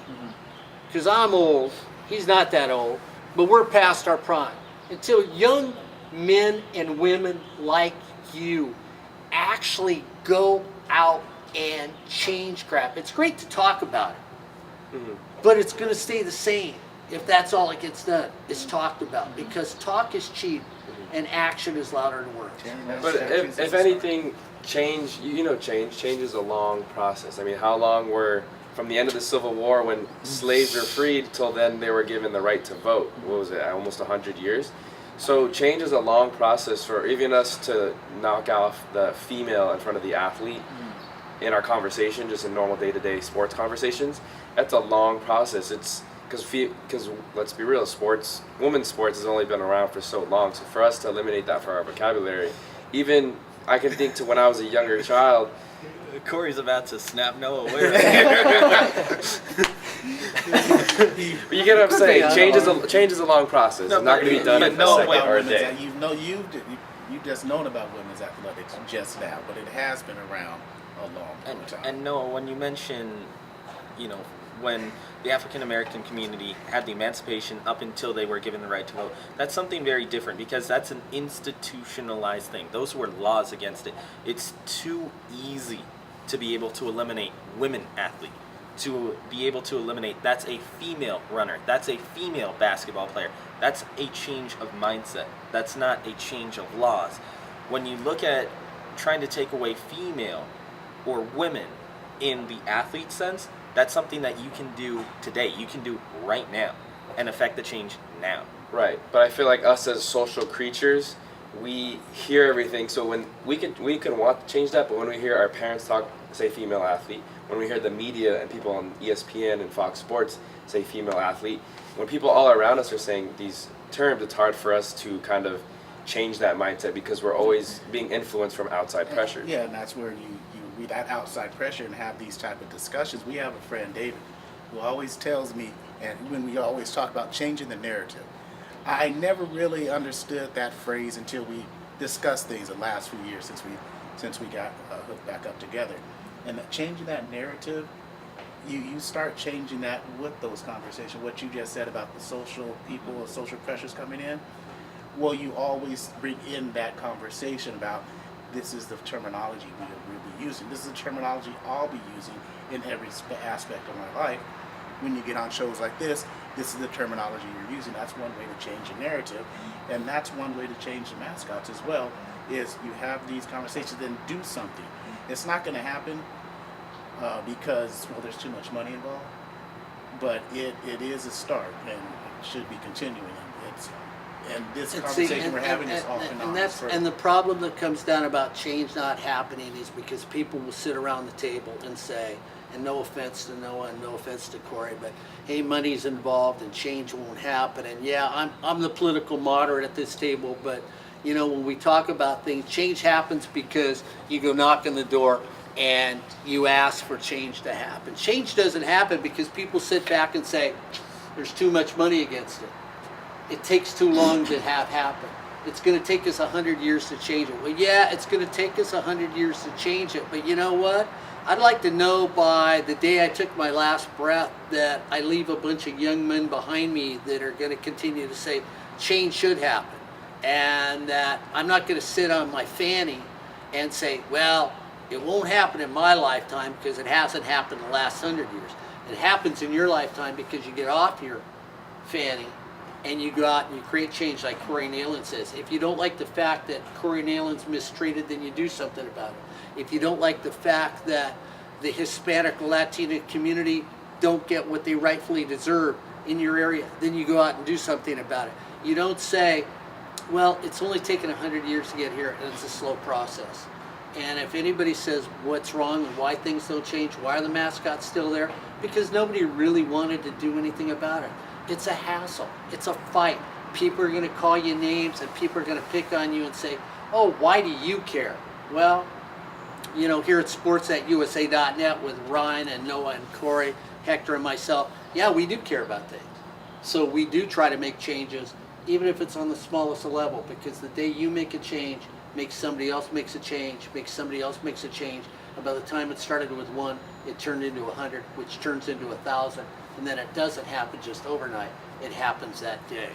because I'm old, he's not that old, but we're past our prime. Until young men and women like you actually go out and change crap. It's great to talk about it, but it's going to stay the same if that's all it gets done. It's talked about, because talk is cheap and action is louder than words. But if anything, change is a long process. I mean, how long were, from the end of the Civil War when slaves were freed till then they were given the right to vote? What was it, almost 100 years? So change is a long process for even us to knock off the female in front of the athlete in our conversation, just in normal day-to-day sports conversations. That's a long process. It's because let's be real, women's sports has only been around for so long. So for us to eliminate that from our vocabulary, even I can think to when I was a younger child. Corey's about to snap Noah away right here. But you get what I'm saying? Change is a long process. No, it's not going to be done in a second or a day. You've just known about women's athletics just now, but it has been around a long time. And Noah, when you mention, you know, when the African American community had the emancipation up until they were given the right to vote, that's something very different, because that's an institutionalized thing. Those were laws against it. It's too easy to be able to eliminate women athlete, to be able to eliminate that's a female runner, that's a female basketball player. That's a change of mindset. That's not a change of laws. When you look at trying to take away female or women in the athlete sense, that's something that you can do today. You can do right now and affect the change now. Right, but I feel like us as social creatures, we hear everything. So when we can want to change that, but when we hear our parents talk, say female athlete, when we hear the media and people on ESPN and Fox Sports say female athlete, when people all around us are saying these terms, it's hard for us to kind of change that mindset because we're always being influenced from outside pressure. Yeah, and that's where you read that outside pressure and have these type of discussions. We have a friend, David, who always tells me, and when we always talk about changing the narrative, I never really understood that phrase until we discussed things the last few years since we got hooked back up together. And changing that narrative, you start changing that with those conversations. What you just said about the social people, the social pressures coming in, well, you always bring in that conversation about this is the terminology we'll be using. This is the terminology I'll be using in every aspect of my life. When you get on shows like this is the terminology you're using. That's one way to change the narrative, and that's one way to change the mascots as well, is you have these conversations and do something. It's not going to happen because, well, there's too much money involved, but it is a start and it should be continuing. and this And see, conversation we're having is off and on. that's and the problem that comes down about change not happening is because people will sit around the table and say, and no offense to Noah and no offense to Corey, but hey, money's involved and change won't happen. And yeah, I'm the political moderate at this table, but you know, when we talk about things, change happens because you go knock on the door and you ask for change to happen. Change doesn't happen because people sit back and say, there's too much money against it. It takes too long to have happen. It's going to take us 100 years to change it. Well, yeah, it's going to take us 100 years to change it, but you know what? I'd like to know by the day I took my last breath that I leave a bunch of young men behind me that are going to continue to say change should happen, and that I'm not going to sit on my fanny and say, well, it won't happen in my lifetime because it hasn't happened in the last 100 years. It happens in your lifetime because you get off your fanny and you go out and you create change, like Corey Nalen says. If you don't like the fact that Corey Nalen's mistreated, then you do something about it. If you don't like the fact that the Hispanic Latino community don't get what they rightfully deserve in your area, then you go out and do something about it. You don't say, well, it's only taken 100 years to get here and it's a slow process. And if anybody says what's wrong and why things don't change, why are the mascots still there? Because nobody really wanted to do anything about it. It's a hassle. It's a fight. People are going to call you names and people are going to pick on you and say, oh, why do you care? Well, you know, here at sports@usa.net with Ryan and Noah and Corey, Hector and myself, yeah, we do care about things. So we do try to make changes, even if it's on the smallest level, because the day you make a change, makes somebody else makes a change, makes somebody else makes a change, and by the time it started with one, it turned into 100, which turns into 1,000, and then it doesn't happen just overnight, it happens that day.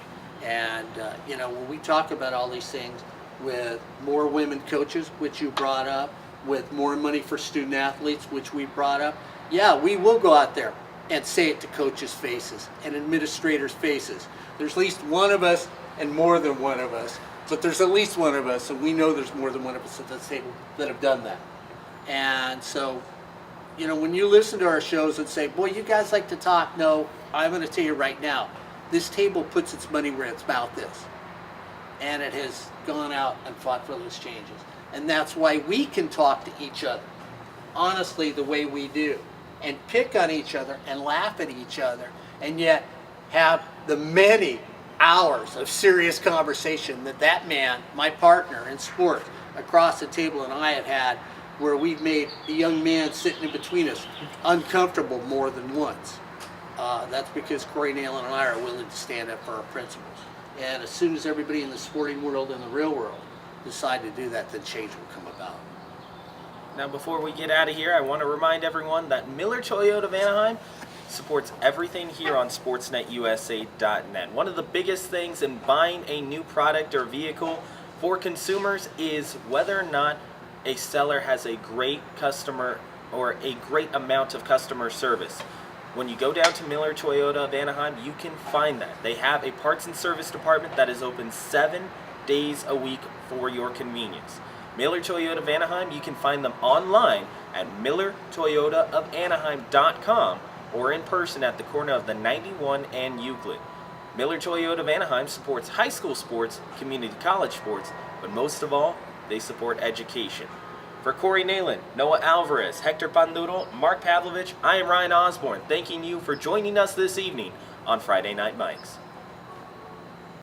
And you know, when we talk about all these things with more women coaches, which you brought up, with more money for student athletes, which we brought up, yeah, we will go out there and say it to coaches' faces and administrators' faces. There's at least one of us and more than one of us, but there's at least one of us, and we know there's more than one of us at this table that have done that. And so, you know, when you listen to our shows and say, boy, you guys like to talk, no, I'm going to tell you right now, this table puts its money where its mouth is. And it has gone out and fought for those changes. And that's why we can talk to each other, honestly, the way we do, and pick on each other and laugh at each other, and yet have the many hours of serious conversation that man, my partner in sports, across the table and I have had, where we've made the young man sitting in between us uncomfortable more than once. That's because Corey Nalen and I are willing to stand up for our principles. And as soon as everybody in the sporting world and the real world decide to do that, then change will come about. Now, before we get out of here, I want to remind everyone that Miller Toyota of Anaheim supports everything here on sportsnetusa.net. One of the biggest things in buying a new product or vehicle for consumers is whether or not a seller has a great customer or a great amount of customer service. When you go down to Miller Toyota of Anaheim, you can find that. They have a parts and service department that is open 7 days a week for your convenience. Miller Toyota of Anaheim, you can find them online at millertoyotaofanaheim.com or in person at the corner of the 91 and Euclid. Miller Toyota of Anaheim supports high school sports, community college sports, but most of all, they support education. For Corey Nalen, Noah Alvarez, Hector Panduro, Mark Pavlovich, I am Ryan Osborne, thanking you for joining us this evening on Friday Night Mics.